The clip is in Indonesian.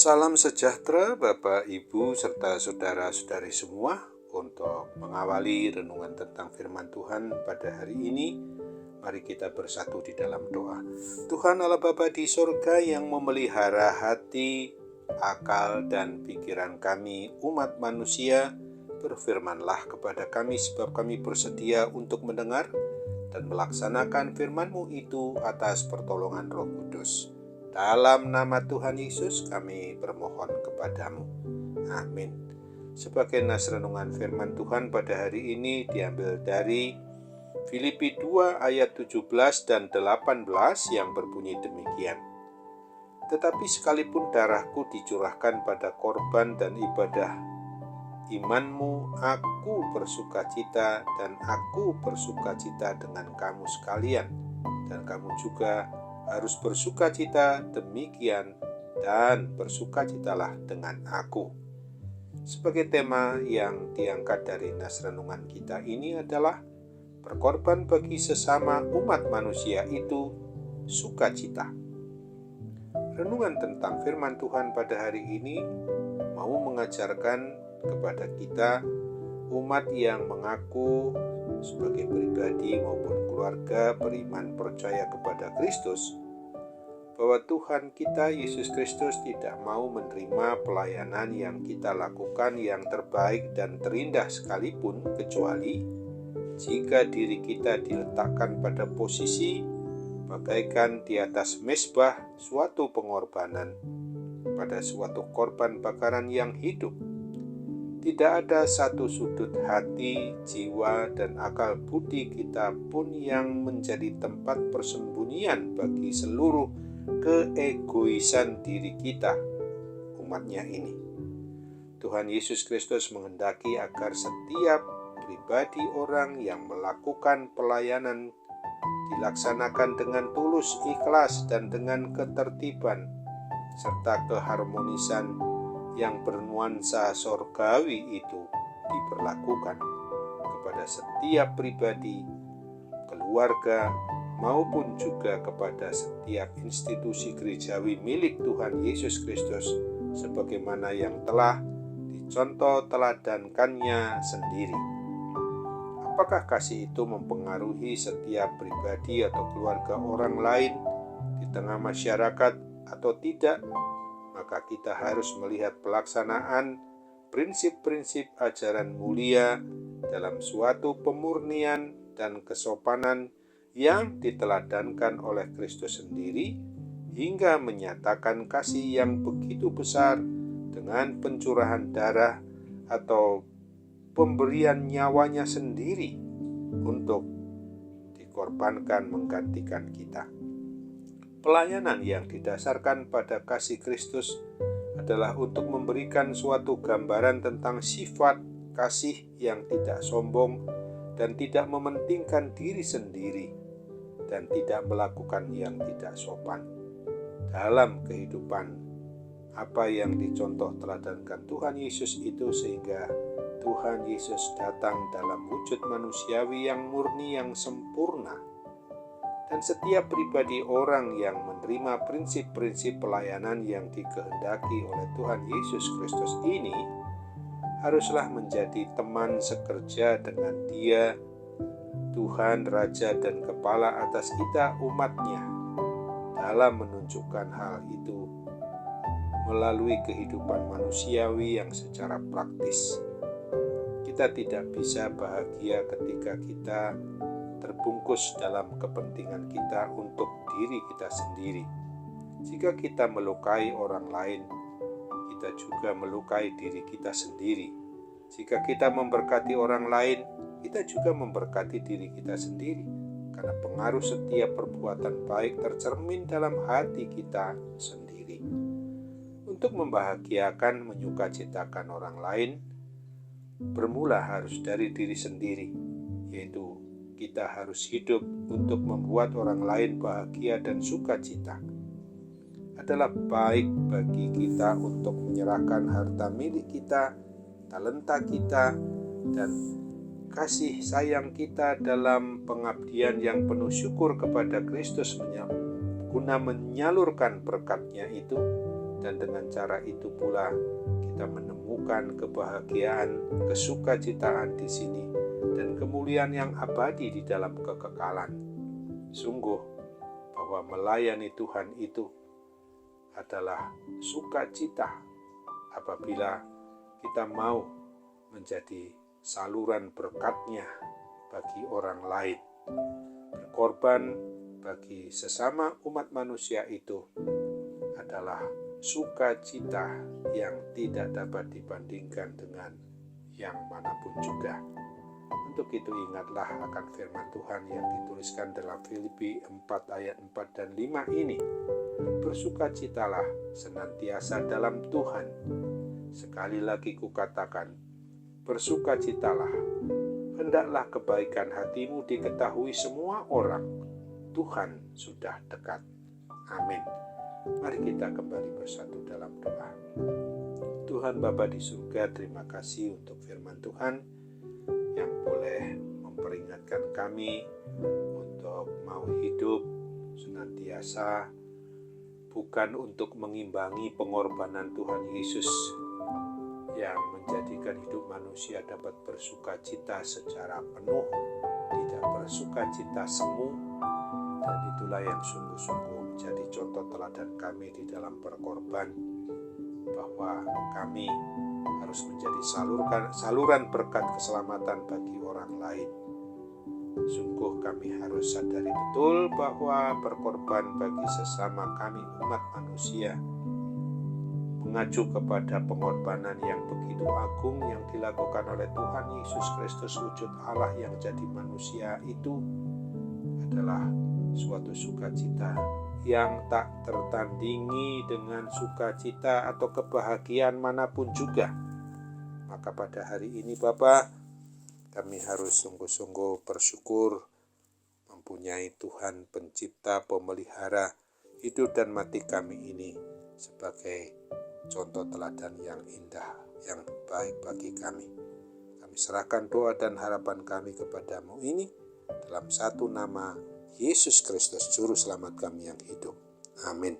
Salam sejahtera Bapak, Ibu, serta saudara-saudari semua. Untuk mengawali renungan tentang firman Tuhan pada hari ini, mari kita bersatu di dalam doa. Tuhan Allah Bapa di sorga yang memelihara hati, akal, dan pikiran kami umat manusia, berfirmanlah kepada kami sebab kami bersedia untuk mendengar dan melaksanakan firman-Mu itu atas pertolongan Roh Kudus. Dalam nama Tuhan Yesus kami bermohon kepadamu. Amin. Sebagai nas renungan firman Tuhan pada hari ini diambil dari Filipi 2 ayat 17 dan 18 yang berbunyi demikian. Tetapi sekalipun darahku dicurahkan pada korban dan ibadah imanmu, aku bersukacita dan aku bersukacita dengan kamu sekalian, dan kamu juga harus bersukacita demikian, dan bersukacitalah dengan aku. Sebagai tema yang diangkat dari nas renungan kita ini adalah berkorban bagi sesama umat manusia itu sukacita. Renungan tentang firman Tuhan pada hari ini mau mengajarkan kepada kita umat yang mengaku sebagai pribadi maupun keluarga beriman percaya kepada Kristus, bahwa Tuhan kita Yesus Kristus tidak mau menerima pelayanan yang kita lakukan yang terbaik dan terindah sekalipun, kecuali jika diri kita diletakkan pada posisi bagaikan di atas mezbah suatu pengorbanan pada suatu korban bakaran yang hidup. Tidak ada satu sudut hati, jiwa, dan akal budi kita pun yang menjadi tempat persembunyian bagi seluruh keegoisan diri kita, umatnya ini. Tuhan Yesus Kristus menghendaki agar setiap pribadi orang yang melakukan pelayanan dilaksanakan dengan tulus, ikhlas, dan dengan ketertiban, serta keharmonisan yang bernuansa sorgawi itu diberlakukan kepada setiap pribadi, keluarga, maupun juga kepada setiap institusi gerejawi milik Tuhan Yesus Kristus, sebagaimana yang telah dicontoh teladankannya sendiri. Apakah kasih itu mempengaruhi setiap pribadi atau keluarga orang lain di tengah masyarakat atau tidak? Maka kita harus melihat pelaksanaan prinsip-prinsip ajaran mulia dalam suatu pemurnian dan kesopanan yang diteladankan oleh Kristus sendiri, hingga menyatakan kasih yang begitu besar dengan pencurahan darah atau pemberian nyawanya sendiri untuk dikorbankan menggantikan kita. Pelayanan yang didasarkan pada kasih Kristus adalah untuk memberikan suatu gambaran tentang sifat kasih yang tidak sombong dan tidak mementingkan diri sendiri, dan tidak melakukan yang tidak sopan dalam kehidupan apa yang dicontoh teladankan Tuhan Yesus itu, sehingga Tuhan Yesus datang dalam wujud manusiawi yang murni, yang sempurna. Dan setiap pribadi orang yang menerima prinsip-prinsip pelayanan yang dikehendaki oleh Tuhan Yesus Kristus ini haruslah menjadi teman sekerja dengan Dia, Tuhan, Raja, dan Kepala atas kita umatnya, dalam menunjukkan hal itu melalui kehidupan manusiawi yang secara praktis. Kita tidak bisa bahagia ketika kita terbungkus dalam kepentingan kita untuk diri kita sendiri. Jika kita melukai orang lain, kita juga melukai diri kita sendiri. Jika kita memberkati orang lain, kita juga memberkati diri kita sendiri, karena pengaruh setiap perbuatan baik tercermin dalam hati kita sendiri. Untuk membahagiakan, menyukacitakan orang lain, bermula harus dari diri sendiri, yaitu kita harus hidup untuk membuat orang lain bahagia dan sukacita. Adalah baik bagi kita untuk menyerahkan harta milik kita, talenta kita, dan kasih sayang kita dalam pengabdian yang penuh syukur kepada Kristus guna menyalurkan berkat-Nya itu dan dengan cara itu pula kita menemukan kebahagiaan, kesukacitaan di sini, dan kemuliaan yang abadi di dalam kekekalan. Sungguh bahwa melayani Tuhan itu adalah sukacita apabila kita mau menjadi saluran berkat-Nya bagi orang lain. Berkorban bagi sesama umat manusia itu adalah sukacita yang tidak dapat dibandingkan dengan yang manapun juga. Untuk itu ingatlah akan firman Tuhan yang dituliskan dalam Filipi 4 ayat 4 dan 5 ini. Bersukacitalah senantiasa dalam Tuhan. Sekali lagi kukatakan, bersukacitalah. Hendaklah kebaikan hatimu diketahui semua orang. Tuhan sudah dekat. Amin. Mari kita kembali bersatu dalam doa. Tuhan Bapa di surga, terima kasih untuk firman Tuhan yang boleh memperingatkan kami untuk mau hidup senantiasa bukan untuk mengimbangi pengorbanan Tuhan Yesus yang menjadikan hidup manusia dapat bersukacita secara penuh, tidak bersukacita semu, dan itulah yang sungguh-sungguh menjadi contoh teladan kami di dalam berkorban, bahwa kami harus menjadi saluran berkat keselamatan bagi orang lain. Sungguh kami harus sadari betul bahwa berkorban bagi sesama kami umat manusia mengacu kepada pengorbanan yang begitu agung yang dilakukan oleh Tuhan Yesus Kristus, wujud Allah yang jadi manusia itu adalah suatu sukacita yang tak tertandingi dengan sukacita atau kebahagiaan manapun juga. Maka pada hari ini Bapa, kami harus sungguh-sungguh bersyukur mempunyai Tuhan pencipta, pemelihara hidup dan mati kami ini sebagai contoh teladan yang indah, yang baik bagi kami. Kami serahkan doa dan harapan kami kepadamu ini dalam satu nama Yesus Kristus, Juru Selamat kami yang hidup. Amin.